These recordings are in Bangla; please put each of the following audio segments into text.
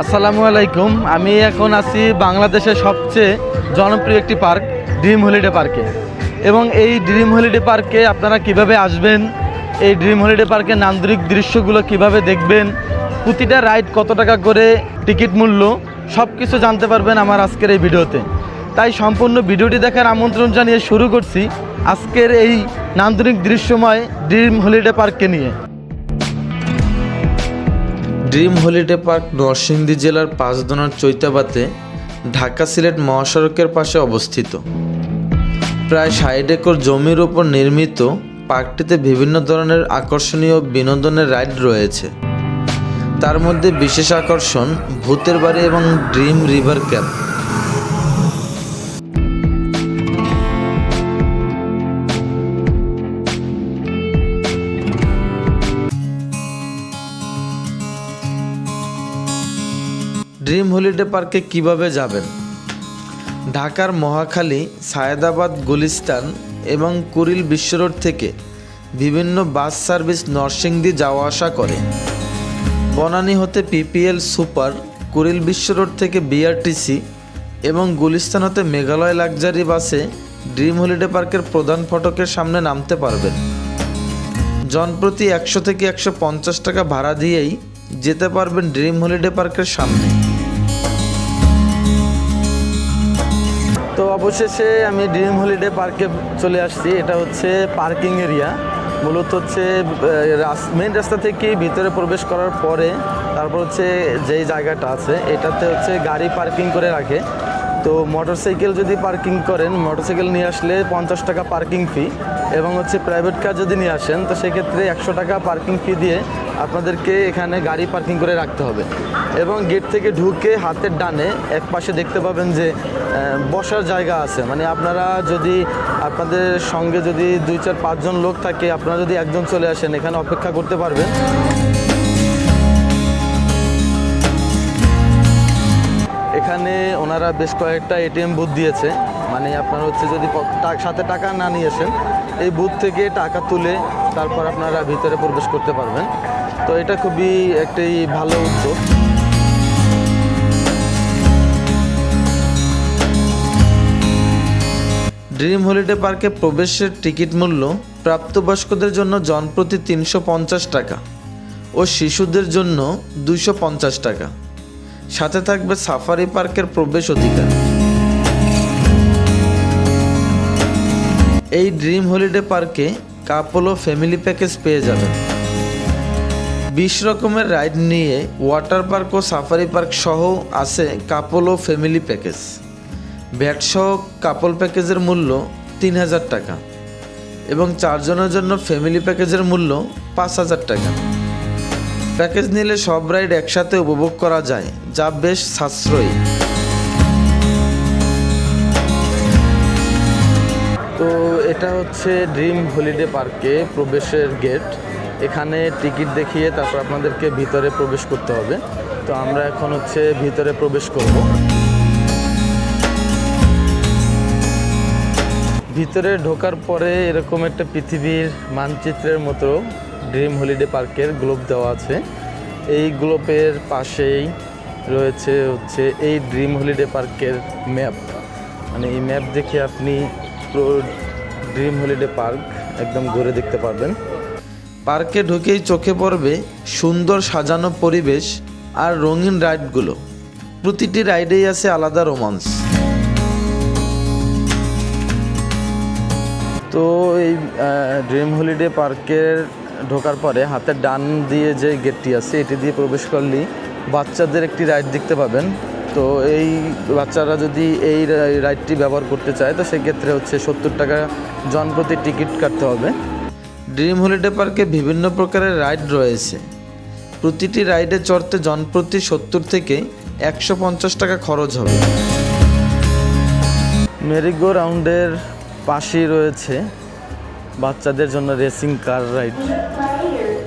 আসসালামু আলাইকুম। আমি এখন আছি বাংলাদেশের সবচেয়ে জনপ্রিয় একটি পার্ক ড্রিম হলিডে পার্কে। এবং এই ড্রিম হলিডে পার্কে আপনারা কিভাবে আসবেন, এই ড্রিম হলিডে পার্কের নান্দনিক দৃশ্যগুলো কিভাবে দেখবেন, প্রতিটা রাইড কত টাকা করে টিকিট মূল্য, সব কিছু জানতে পারবেন আমার আজকের এই ভিডিওতে। তাই সম্পূর্ণ ভিডিওটি দেখার আমন্ত্রণ জানিয়ে শুরু করছি আজকের এই নান্দনিক দৃশ্যময় ড্রিম হলিডে পার্ককে নিয়ে। ড্রিম হলিডে পার্ক নরসিংদী জেলার পাঁচদোনার চৈতাবাতে ঢাকা সিলেট মহাসড়কের পাশে অবস্থিত। প্রায় 60 একর জমির উপর নির্মিত পার্কটিতে বিভিন্ন ধরনের আকর্ষণীয় বিনোদনের রাইড রয়েছে। তার মধ্যে বিশেষ আকর্ষণ ভূতের বাড়ি এবং dream river camp. Dream holiday পার্কে কিভাবে যাবেন? ঢাকার মহাখালী, সায়েদাবাদ, গুলিস্তান এবং কুড়িল বিশ্ব রোড থেকে বিভিন্ন বাস সার্ভিস নরসিংদী যাওয়া আসা করে। বনানী হতে পিপিএল সুপার, কুড়িল বিশ্ব রোড থেকে বিআরটিসি এবং গুলিস্তান হতে মেঘালয় লাক্সারি বাসে ড্রিম হলিডে পার্কের প্রধান ফটকের সামনে নামতে পারবেন। জনপ্রতি 100 থেকে 150 টাকা ভাড়া দিয়েই যেতে পারবেন ড্রিম হলিডে পার্কের সামনে। তো অবশেষে আমি ড্রিম হলিডে পার্কে চলে আসছি। এটা হচ্ছে পার্কিং এরিয়া। মূলত হচ্ছে মেন রাস্তা থেকে ভিতরে প্রবেশ করার পরে তারপর হচ্ছে যেই জায়গাটা আছে এটাতে হচ্ছে গাড়ি পার্কিং করে রাখে। তো মোটরসাইকেল যদি পার্কিং করেন, মোটরসাইকেল নিয়ে আসলে 50 টাকা পার্কিং ফি, এবং হচ্ছে প্রাইভেট কার যদি নিয়ে আসেন তো সেক্ষেত্রে 100 টাকা পার্কিং ফি দিয়ে আপনাদেরকে এখানে গাড়ি পার্কিং করে রাখতে হবে। এবং গেট থেকে ঢুকে হাতের ডানে এক পাশে দেখতে পাবেন যে বসার জায়গা আছে। মানে আপনারা যদি আপনাদের সঙ্গে যদি 2, 4, 5 জন লোক থাকে, আপনারা যদি একজন চলে আসেন এখানে অপেক্ষা করতে পারবেন। এখানে ওনারা বেশ কয়েকটা এটিএম বুথ দিয়েছে। মানে আপনারা হচ্ছে যদি সাথে টাকা না নিয়ে আসেন, এই বুথ থেকে টাকা তুলে তারপর আপনারা ভিতরে প্রবেশ করতে পারবেন। তো এটা খুবই একটি ভালো উদ্যোগ। ড্রিম হলিডে পার্কে প্রবেশের টিকিট মূল্য প্রাপ্তবয়স্কদের জন্য জনপ্রতি 350 টাকা ও শিশুদের জন্য 250 টাকা। সাথে থাকবে সাফারি পার্কের প্রবেশ অধিকার। এই ড্রিম হলিডে পার্কে কাপল ও ফ্যামিলি প্যাকেজ পেয়ে যাবেন। 20 রকমের রাইড নিয়ে ওয়াটার পার্ক ও সাফারি পার্ক সহ আছে কাপল ও ফ্যামিলি প্যাকেজ। ভ্যাট সহ কাপল প্যাকেজের মূল্য 3000 টাকা এবং 4 জনের জন্য ফ্যামিলি প্যাকেজের মূল্য 5000 টাকা। প্যাকেজ নিলে সব রাইড একসাথে উপভোগ করা যায়, যা বেশ সাশ্রয়ী। তো এটা হচ্ছে ড্রিম হলিডে পার্কে প্রবেশের গেট। এখানে টিকিট দেখিয়ে তারপর আপনাদেরকে ভিতরে প্রবেশ করতে হবে। তো আমরা এখন হচ্ছে ভিতরে প্রবেশ করব। ভিতরে ঢোকার পরে এরকম একটা পৃথিবীর মানচিত্রের মতো ড্রিম হলিডে পার্কের গ্লোব দেওয়া আছে। এই গ্লোবের পাশেই রয়েছে হচ্ছে এই ড্রিম হলিডে পার্কের ম্যাপ। মানে এই ম্যাপ দেখে আপনি পুরো ড্রিম হলিডে পার্ক একদম ঘুরে দেখতে পারবেন। পার্কে ঢুকেই চোখে পড়বে সুন্দর সাজানো পরিবেশ আর রঙিন রাইডগুলো। প্রতিটি রাইডেই আছে আলাদা রোমান্স। তো এই ড্রিম হলিডে পার্কের ঢোকার পরে হাতের ডান দিয়ে যে গেটটি আছে এটি দিয়ে প্রবেশ করলেই বাচ্চাদের একটি রাইড দেখতে পাবেন। তো এই বাচ্চারা যদি এই রাইডটি ব্যবহার করতে চায় তো সেক্ষেত্রে হচ্ছে 70 টাকা জনপ্রতি টিকিট কাটতে হবে। ড্রিম হলিডে পার্কে বিভিন্ন প্রকারের রাইড রয়েছে। প্রতিটি রাইডে চড়তে জনপ্রতি 70 থেকে 150 টাকা খরচ হবে। মেরিগো রাউন্ডের পাশেই রয়েছে বাচ্চাদের জন্য রেসিং কার রাইড।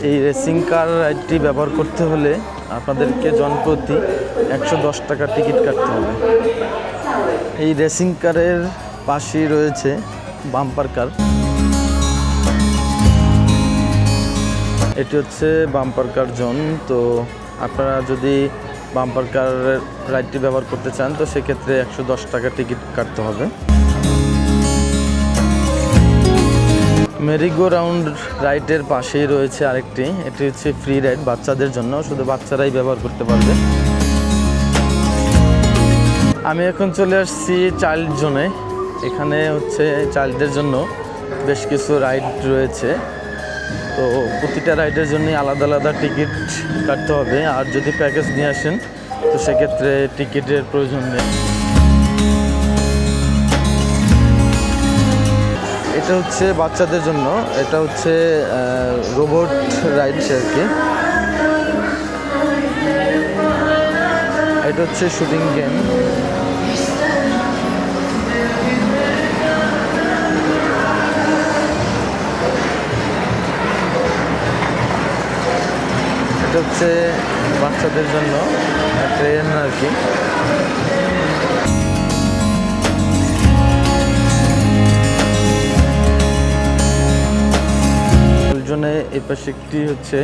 এই রেসিং কার রাইডটি ব্যবহার করতে হলে আপনাদেরকে জনপ্রতি 110 টাকা টিকিট কাটতে হবে। এই রেসিং কারের পাশেই রয়েছে বাম্পার কার। এটি হচ্ছে বাম্পার কার জোন। তো আপনারা যদি বাম্পার কার রাইডটি ব্যবহার করতে চান তো সেক্ষেত্রে 110 টাকা টিকিট কাটতে হবে। মেরিগো রাউন্ড রাইডের পাশেই রয়েছে আরেকটি, এটি হচ্ছে ফ্রি রাইড বাচ্চাদের জন্য, শুধু বাচ্চারাই ব্যবহার করতে পারবে। আমি এখন চলে আসছি চাইল্ড জোনে। এখানে হচ্ছে চাইল্ডদের জন্য বেশ কিছু রাইড রয়েছে, তো প্রতিটা রাইডের জন্যই আলাদা আলাদা টিকিট কাটতে হবে। আর যদি প্যাকেজ নিয়ে আসেন তো সেক্ষেত্রে টিকিটের প্রয়োজন নেই। এটা হচ্ছে বাচ্চাদের জন্য, এটা হচ্ছে রোবট রাইড আর কি। এটা হচ্ছে শুটিং গেম। এটা হচ্ছে বাচ্চাদের জন্য ট্রেন আর কি। জন্য এই পাশে একটি হচ্ছে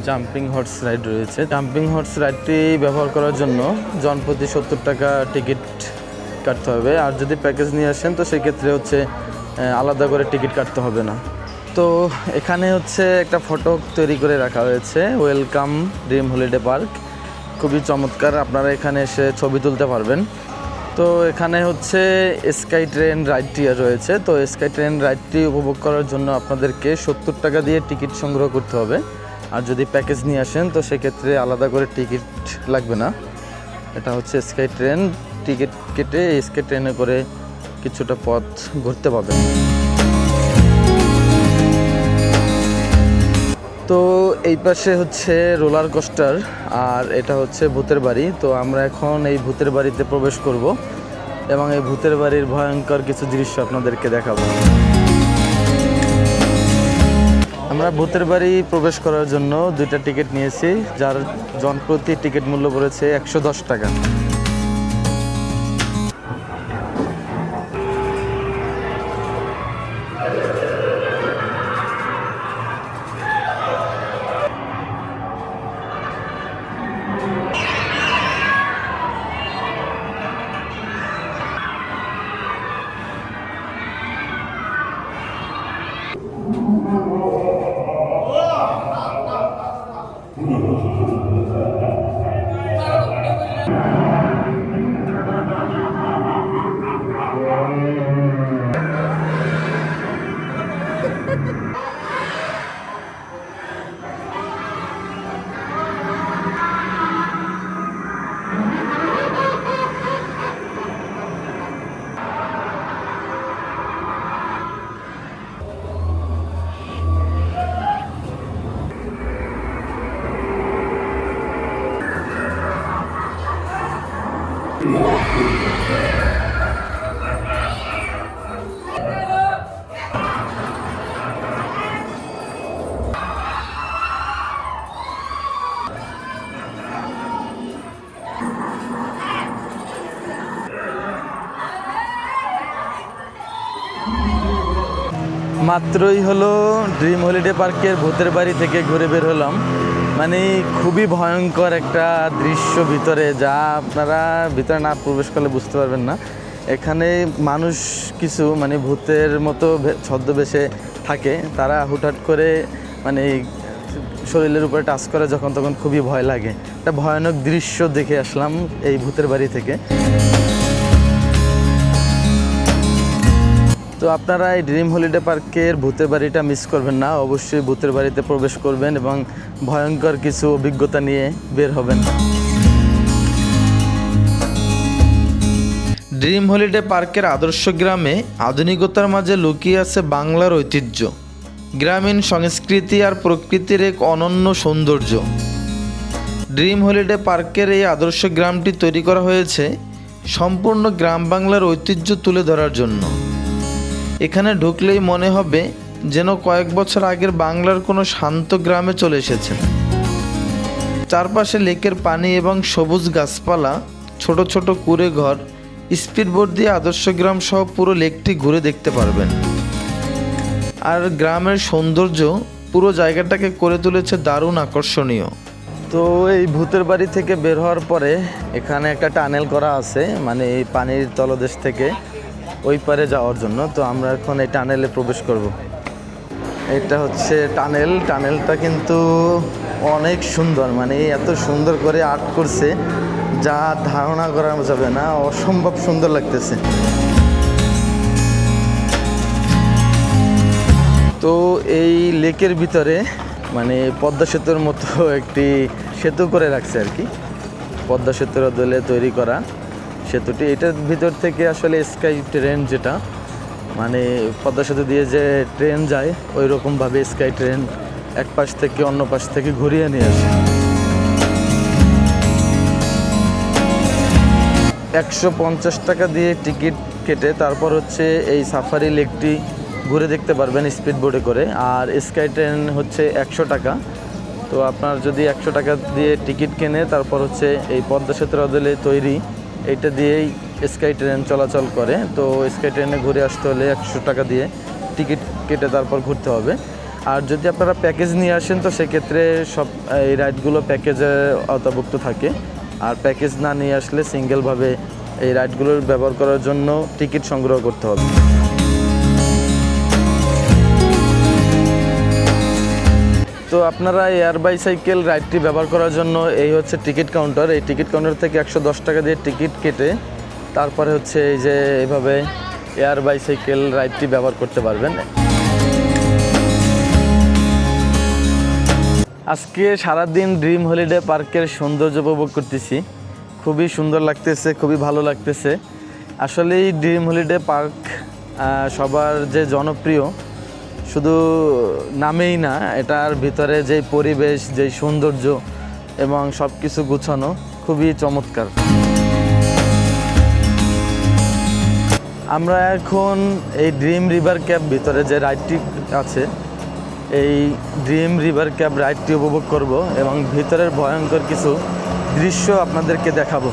জাম্পিং হর্স রাইড রয়েছে। জাম্পিং হর্স রাইডটি ব্যবহার করার জন্য জনপ্রতি 70 টাকা টিকিট কাটতে হবে। আর যদি প্যাকেজ নিয়ে আসেন তো সেক্ষেত্রে হচ্ছে আলাদা করে টিকিট কাটতে হবে না। তো এখানে হচ্ছে একটা ফটক তৈরি করে রাখা হয়েছে, ওয়েলকাম ড্রিম হলিডে পার্ক। খুবই চমৎকার, আপনারা এখানে এসে ছবি তুলতে পারবেন। তো এখানে হচ্ছে স্কাই ট্রেন রাইডটি রয়েছে। তো স্কাই ট্রেন রাইডটি উপভোগ করার জন্য আপনাদেরকে 70 টাকা দিয়ে টিকিট সংগ্রহ করতে হবে। আর যদি প্যাকেজ নিয়ে আসেন তো সেক্ষেত্রে আলাদা করে টিকিট লাগবে না। এটা হচ্ছে স্কাই ট্রেন, টিকিট কেটে স্কাই ট্রেনে করে কিছুটা পথ ঘুরতে পাবেন। তো এই পাশে হচ্ছে রোলার কোস্টার, আর এটা হচ্ছে ভূতের বাড়ি। তো আমরা এখন এই ভূতের বাড়িতে প্রবেশ করব এবং এই ভূতের বাড়ির ভয়ঙ্কর কিছু দৃশ্য আপনাদেরকে দেখাবো। আমরা ভূতের বাড়ি প্রবেশ করার জন্য 2টা টিকিট নিয়েছি, যার জনপ্রতি টিকিট মূল্য পড়েছে 110 টাকা। মাত্রই হলো ড্রিম হলিডে পার্কের ভূতের বাড়ি থেকে ঘুরে বের হলাম। মানে খুবই ভয়ঙ্কর একটা দৃশ্য ভিতরে, যা আপনারা ভিতরে না প্রবেশ করলে বুঝতে পারবেন না। এখানে মানুষ কিছু মানে ভূতের মতো ছদ্মবেশে থাকে, তারা হুটহাট করে মানে শরীরের উপরে টাচ করে যখন তখন খুবই ভয় লাগে। একটা ভয়ানক দৃশ্য দেখে আসলাম এই ভূতের বাড়ি থেকে। তো আপনারা এই ড্রিম হলিডে পার্কের ভূতের বাড়িটা মিস করবেন না, অবশ্যই ভূতের বাড়িতে প্রবেশ করবেন এবং ভয়ঙ্কর কিছু অভিজ্ঞতা নিয়ে বের হবেন। ড্রিম হলিডে পার্কের আদর্শ গ্রামে আধুনিকতার মাঝে লুকিয়ে আছে বাংলার ঐতিহ্য, গ্রামীণ সংস্কৃতি আর প্রকৃতির এক অনন্য সৌন্দর্য। ড্রিম হলিডে পার্কের এই আদর্শ গ্রামটি তৈরি করা হয়েছে সম্পূর্ণ গ্রাম বাংলার ঐতিহ্য তুলে ধরার জন্য। এখানে ঢুকলেই মনে হবে যেন কয়েক বছর আগের বাংলার কোনো শান্ত গ্রামে চলে এসেছেন। চারপাশে লেকের পানি এবং সবুজ গাছপালা, ছোট ছোট কুঁড়ে ঘর, স্পিডবোট দিয়ে আদর্শ গ্রাম সহ পুরো লেকটি ঘুরে দেখতে পারবেন। আর গ্রামের সৌন্দর্য পুরো জায়গাটাকে করে তুলেছে দারুণ আকর্ষণীয়। তো তো এই ভূতের বাড়ি থেকে বের হওয়ার পরে এখানে একটা টানেল করা আছে, মানে এই পানির তলদেশ থেকে ওই পারে যাওয়ার জন্য। তো আমরা এখন এই টানেলে প্রবেশ করব। এটা হচ্ছে টানেল। টানেলটা কিন্তু অনেক সুন্দর, মানে এত সুন্দর করে আর্ট করছে যা ধারণা করা যাবে না, অসম্ভব সুন্দর লাগতেছে। তো এই লেকের ভিতরে মানে পদ্মা সেতুর মতো একটি সেতু করে রাখছে আর কি, পদ্মা সেতুর বদলে তৈরি করা সেতুটি। এটার ভিতর থেকে আসলে স্কাই ট্রেন, যেটা মানে পদ্মা সেতু দিয়ে যে ট্রেন যায় ওই রকমভাবে স্কাই ট্রেন এক পাশ থেকে অন্য পাশ থেকে ঘুরিয়ে নিয়ে আসে। 150 টাকা দিয়ে টিকিট কেটে তারপর হচ্ছে এই সাফারি লেকটি ঘুরে দেখতে পারবেন স্পিড বোটে করে। আর স্কাই ট্রেন হচ্ছে 100 টাকা। তো আপনার যদি 100 টাকা দিয়ে টিকিট কেনে তারপর হচ্ছে এই পদ্মা সেতুর বদলে তৈরি এইটা দিয়েই স্কাই ট্রেন চলাচল করে। তো স্কাই ট্রেনে ঘুরে আসতে হলে 100 টাকা দিয়ে টিকিট কেটে তারপর ঘুরতে হবে। আর যদি আপনারা প্যাকেজ নিয়ে আসেন তো সেক্ষেত্রে সব এই রাইডগুলো প্যাকেজে আওতাভুক্ত থাকে। আর প্যাকেজ না নিয়ে আসলে সিঙ্গেলভাবে এই রাইডগুলোর ব্যবহার করার জন্য টিকিট সংগ্রহ করতে হবে। তো আপনারা এয়ার বাইসাইকেল রাইডটি ব্যবহার করার জন্য এই হচ্ছে টিকিট কাউন্টার। এই টিকিট কাউন্টার থেকে 110 টাকা দিয়ে টিকিট কেটে তারপরে হচ্ছে এই যে এইভাবে এয়ার বাইসাইকেল রাইডটি ব্যবহার করতে পারবেন। আজকে সারাদিন ড্রিম হলিডে পার্কের সৌন্দর্য উপভোগ করতেছি, খুবই সুন্দর লাগতেছে, খুবই ভালো লাগতেছে। আসলেই ড্রিম হলিডে পার্ক সবার যে জনপ্রিয় শুধু নামেই না, এটার ভিতরে যেই পরিবেশ, যেই সৌন্দর্য এবং সব কিছু গুছানো খুবই চমৎকার। আমরা এখন এই ড্রিম রিভার ক্যাব ভিতরে যে রাইডটি আছে এই ড্রিম রিভার ক্যাব রাইডটি উপভোগ করব এবং ভিতরের ভয়ঙ্কর কিছু দৃশ্য আপনাদেরকে দেখাবো।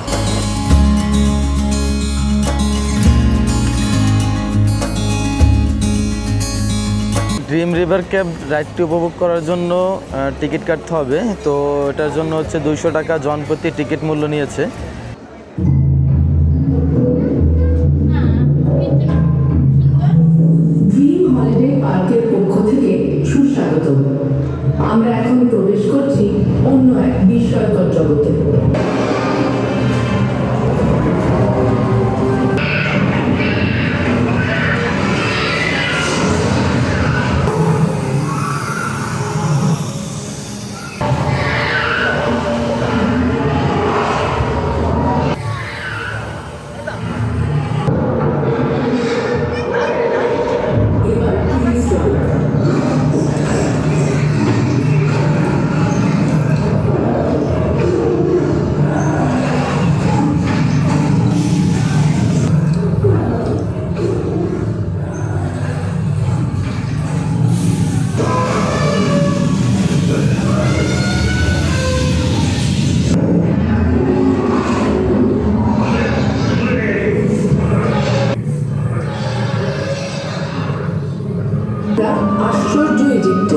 ড্রিম রিভার ক্যাব রাইডটি উপভোগ করার জন্য টিকিট কাটতে হবে। তো এটার জন্য হচ্ছে 200 টাকা জনপ্রতি টিকিট মূল্য নিয়েছে। ড্রিম হলিডে পার্কের পক্ষ থেকে সুস্বাগত। আমরা এখন প্রবেশ করছি অন্য এক বিস্ময়কর জগতে। আশ্চর্য ইজিপ্টে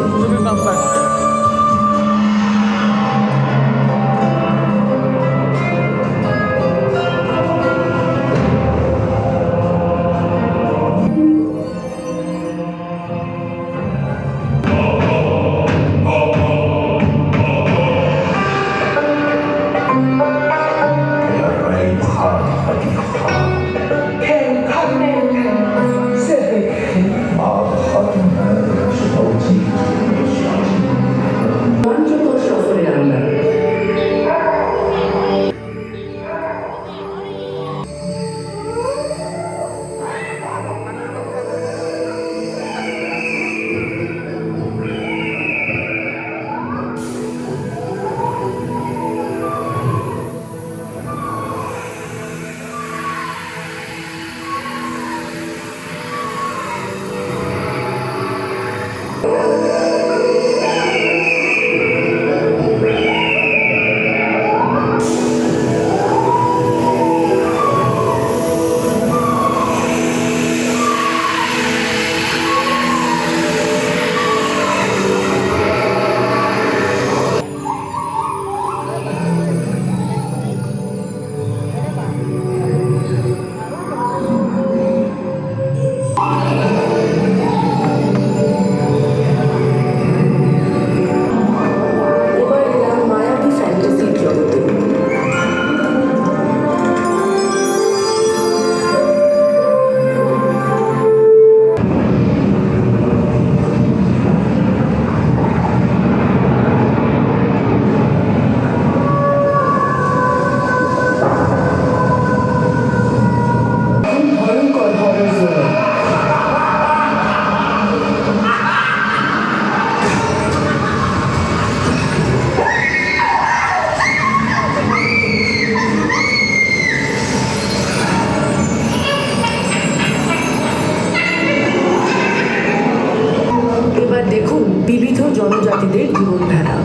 জনজাতিদের জীবনধারা।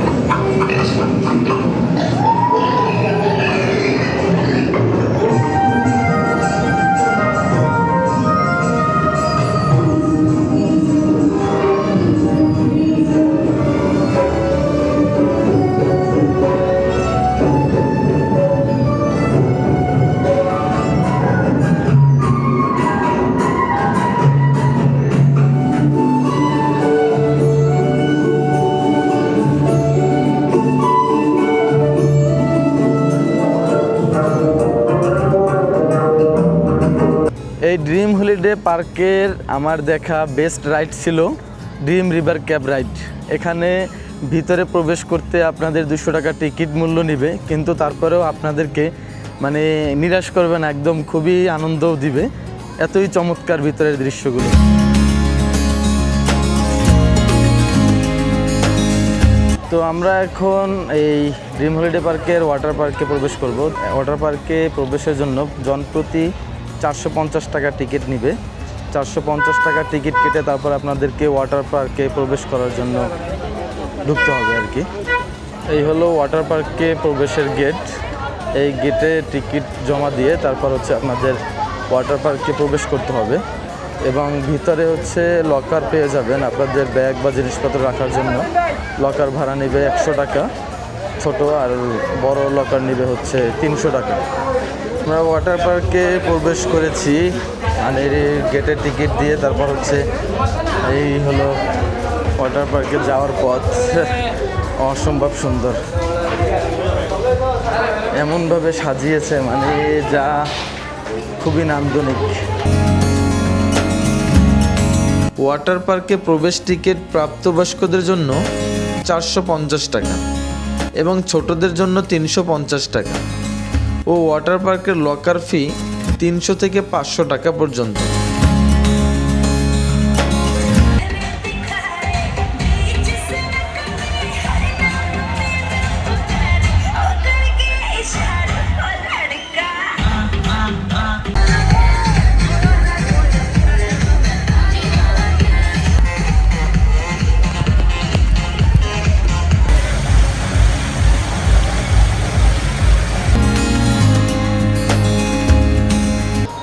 এই ড্রিম হলিডে পার্কের আমার দেখা বেস্ট রাইড ছিল ড্রিম রিভার ক্যাব রাইড। এখানে ভিতরে প্রবেশ করতে আপনাদের 200 টাকা টিকিট মূল্য নেবে, কিন্তু তারপরেও আপনাদেরকে মানে নিরাশ করবে না, একদম খুবই আনন্দও দিবে, এতই চমৎকার ভিতরের দৃশ্যগুলো। তো আমরা এখন এই ড্রিম হলিডে পার্কের ওয়াটার পার্কে প্রবেশ করব। ওয়াটার পার্কে প্রবেশের জন্য জনপ্রতি 450 টাকা টিকিট নেবে। 450 টাকা টিকিট কেটে তারপর আপনাদেরকে ওয়াটার পার্কে প্রবেশ করার জন্য ঢুকতে হবে আর কি। এই হলো ওয়াটার পার্কে প্রবেশের গেট। এই গেটে টিকিট জমা দিয়ে তারপর হচ্ছে আপনাদের ওয়াটার পার্কে প্রবেশ করতে হবে, এবং ভিতরে হচ্ছে লকার পেয়ে যাবেন আপনাদের ব্যাগ বা জিনিসপত্র রাখার জন্য। লকার ভাড়া নেবে 100 টাকা, ছোট আর বড় লকার নেবে হচ্ছে 300 টাকা। আমরা ওয়াটার পার্কে প্রবেশ করেছি, মানে গেটের টিকিট দিয়ে। তারপর হচ্ছে এই হলো ওয়াটার পার্কে যাওয়ার পথ। অসম্ভব সুন্দর, এমনভাবে সাজিয়েছে মানে যা খুবই নান্দনিক। ওয়াটার পার্কে প্রবেশ টিকিট প্রাপ্তবয়স্কদের জন্য 450 টাকা এবং ছোটদের জন্য 350 টাকা ও ওয়াটার পার্কের লকার ফি 300 থেকে 500 টাকা পর্যন্ত।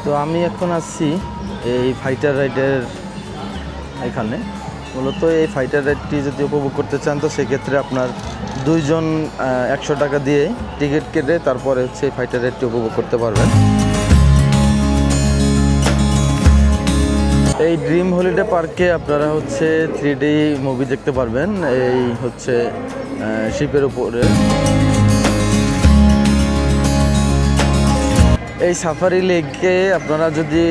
তো আমি এখন আসছি এই ফাইটার রাইডের এখানে। মূলত এই ফাইটার রাইডটি যদি উপভোগ করতে চান তো সেক্ষেত্রে আপনার 2 জন 100 টাকা দিয়ে টিকিট কেটে তারপরে হচ্ছে এই ফাইটার রাইডটি উপভোগ করতে পারবেন। এই ড্রিম হলিডে পার্কে আপনারা হচ্ছে 3D মুভি দেখতে পারবেন। এই হচ্ছে শিপের উপরে। এই সাফারি লেকে আপনারা যদি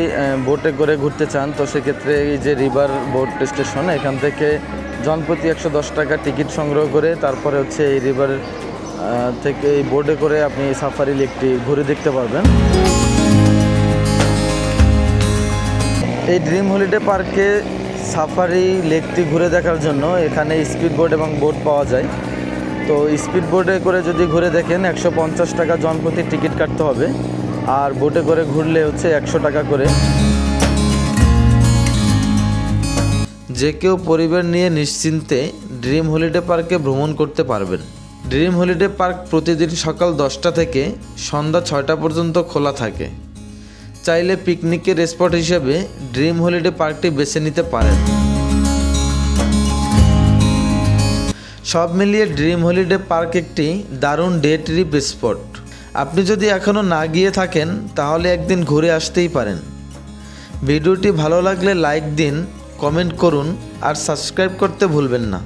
বোটে করে ঘুরতে চান তো সেক্ষেত্রে এই যে রিভার বোট স্টেশন, এখান থেকে জনপ্রতি 110 টাকা টিকিট সংগ্রহ করে তারপরে হচ্ছে এই রিভার থেকে এই বোটে করে আপনি এই সাফারি লেকটি ঘুরে দেখতে পারবেন। এই ড্রিম হলিডে পার্কে সাফারি লেকটি ঘুরে দেখার জন্য এখানে স্পিড বোট এবং বোট পাওয়া যায়। তো স্পিড বোটে করে যদি ঘুরে দেখেন 150 টাকা জনপ্রতি টিকিট কাটতে হবে, আর বোটে করে ঘুরলে হচ্ছে 100 টাকা করে। যে কেউ পরিবার নিয়ে নিশ্চিন্তে ড্রিম হলিডে পার্কে ভ্রমণ করতে পারবেন। ড্রিম হলিডে পার্ক প্রতিদিন সকাল 10টা থেকে সন্ধ্যা 6টা পর্যন্ত খোলা থাকে। চাইলে পিকনিকের স্পট হিসেবে ড্রিম হলিডে পার্কটি বেছে নিতে পারেন। সব মিলিয়ে ড্রিম হলিডে পার্ক একটি দারুণ ডে ট্রিপ স্পট। আপনি যদি এখনও না গিয়ে থাকেন তাহলে একদিন ঘুরে আসতেই পারেন। ভিডিওটি ভালো লাগলে লাইক দিন, কমেন্ট করুন আর সাবস্ক্রাইব করতে ভুলবেন না।